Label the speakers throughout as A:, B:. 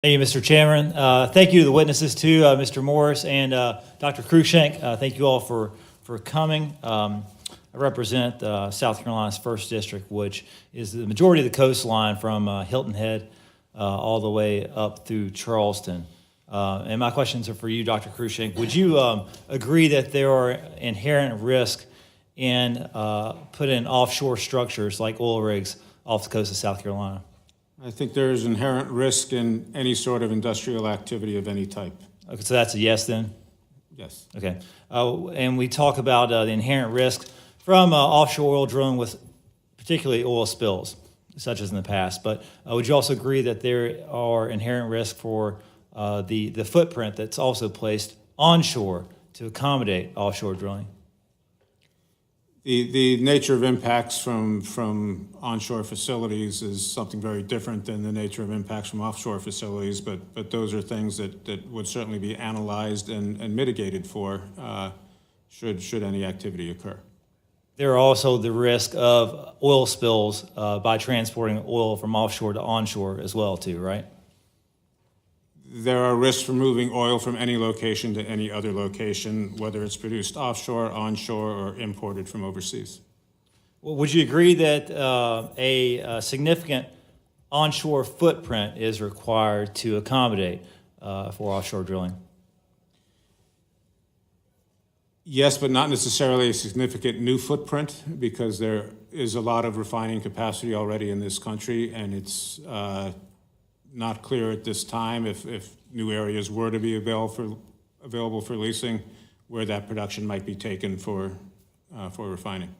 A: Thank you, Mr. Chairman. Thank you to the witnesses too, Mr. Morris and Dr. Cruikshank. Thank you all for coming. I represent South Carolina's 1st District, which is the majority of the coastline from Hilton Head all the way up through Charleston. And my questions are for you, Dr. Cruikshank. Would you agree that there are inherent risks in putting offshore structures like oil rigs off the coast of South Carolina?
B: I think there is inherent risk in any sort of industrial activity of any type.
A: Okay, so that's a yes then?
B: Yes.
A: Okay. And we talk about the inherent risk from offshore oil drilling with particularly oil spills, such as in the past. But would you also agree that there are inherent risks for the footprint that's also placed onshore to accommodate offshore drilling?
B: The nature of impacts from onshore facilities is something very different than the nature of impacts from offshore facilities, but those are things that would certainly be analyzed and mitigated for should any activity occur.
A: There are also the risk of oil spills by transporting oil from offshore to onshore as well too, right?
B: There are risks for moving oil from any location to any other location, whether it's produced offshore, onshore, or imported from overseas.
A: Well, would you agree that a significant onshore footprint is required to accommodate for offshore drilling?
B: Yes, but not necessarily a significant new footprint, because there is a lot of refining capacity already in this country, and it's not clear at this time if new areas were to be available for leasing, where that production might be taken for refining.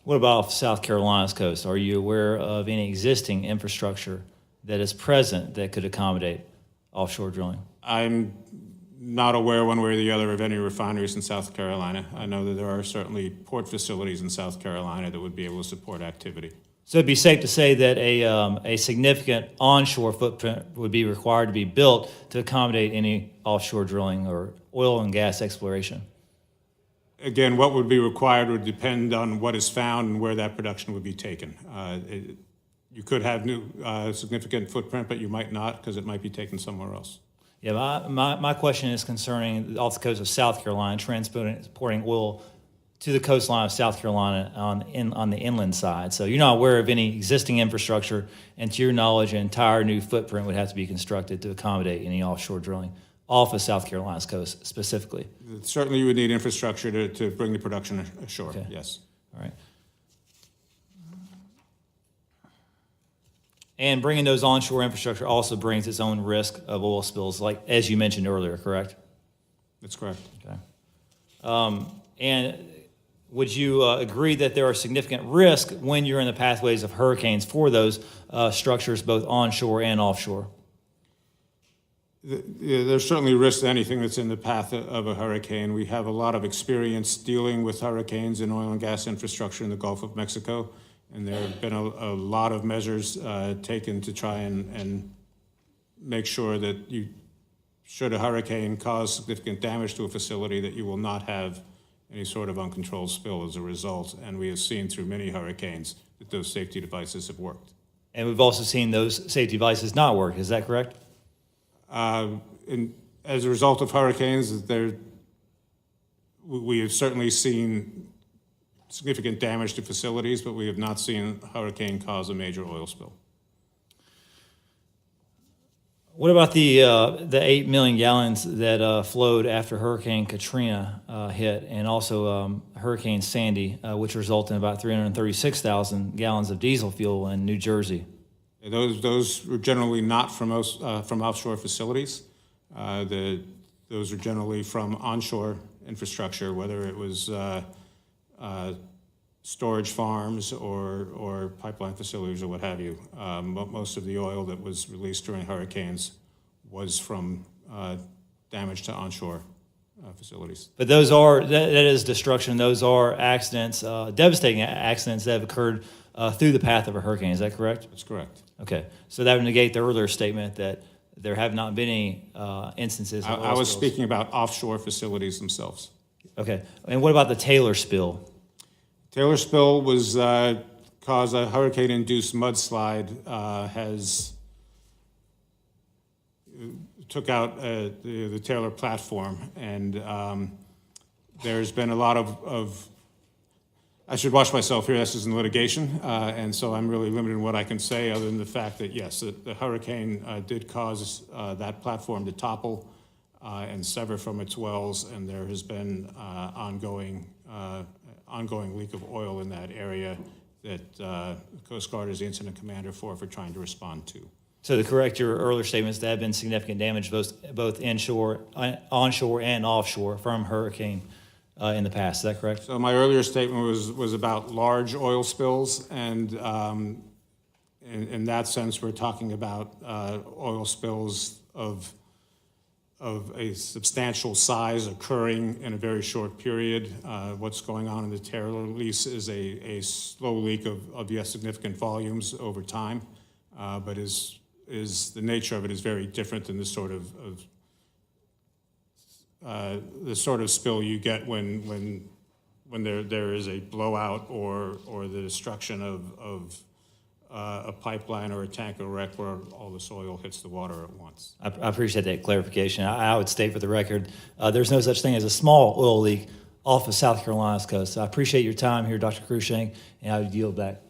A: What about off South Carolina's coast? Are you aware of any existing infrastructure that is present that could accommodate offshore drilling?
B: I'm not aware one way or the other of any refineries in South Carolina. I know that there are certainly port facilities in South Carolina that would be able to support activity.
A: So it'd be safe to say that a significant onshore footprint would be required to be built to accommodate any offshore drilling or oil and gas exploration.
B: Again, what would be required would depend on what is found and where that production would be taken. You could have new significant footprint, but you might not, because it might be taken somewhere else.
A: Yeah, my question is concerning off the coast of South Carolina, transporting oil to the coastline of South Carolina on the inland side. So you're not aware of any existing infrastructure, and to your knowledge, an entire new footprint would have to be constructed to accommodate any offshore drilling off of South Carolina's coast specifically.
B: Certainly you would need infrastructure to bring the production ashore, okay. Yes.
A: All right. And bringing those onshore infrastructure also brings its own risk of oil spills, like as you mentioned earlier, correct?
B: That's correct.
A: Okay. And would you agree that there are significant risks when you're in the pathways of hurricanes for those structures, both onshore and offshore?
B: There's certainly risk to anything that's in the path of a hurricane. We have a lot of experience dealing with hurricanes in oil and gas infrastructure in the Gulf of Mexico, and there have been a lot of measures taken to try and make sure that should a hurricane cause significant damage to a facility, that you will not have any sort of uncontrolled spill as a result. And we have seen through many hurricanes that those safety devices have worked. And
A: we've also seen those safety devices not work. Is that correct?
B: As a result of hurricanes, we have certainly seen significant damage to facilities, but we have not seen a hurricane cause a major oil spill.
A: What about the 8 million gallons that flowed after Hurricane Katrina hit, and also Hurricane Sandy, which resulted in about 336,000 gallons of diesel fuel in New Jersey?
B: Those were generally not from offshore facilities. Those are generally from onshore infrastructure, whether it was storage farms or pipeline facilities or what have you. Most of the oil that was released during hurricanes was from damage to onshore facilities.
A: But that is destruction. Those are accidents, devastating accidents that have occurred through the path of a hurricane. Is that correct?
B: That's correct.
A: Okay. So that would negate the earlier statement that there have not been any instances of oil
B: I was
A: spills.
B: speaking about offshore facilities themselves.
A: Okay. And what about the Taylor spill?
B: Taylor spill was caused a hurricane-induced mudslide. took out the Taylor platform, and there's been a lot of I should watch myself here. This is in litigation, and so I'm really limited in what I can say, other than the fact that yes, the hurricane did cause that platform to topple and sever from its wells, and there has been ongoing leak of oil in that area that the Coast Guard is the incident commander for trying to respond to.
A: So to correct your earlier statements, there have been significant damage both inshore, onshore, and offshore from hurricane in the past. Is that correct?
B: So my earlier statement was about large oil spills, and in that sense, we're talking about oil spills of a substantial size occurring in a very short period. What's going on in the Taylor lease is a slow leak of yes, significant volumes over time, but is the nature of it is very different than the sort of spill you get when there is a blowout or the destruction of a pipeline or a tanker wreck where all the soil hits the water at once.
A: I appreciate that clarification. I would state for the record, there's no such thing as a small oil leak off of South Carolina's coast. So I appreciate your time here, Dr. Cruikshank, and I would yield back.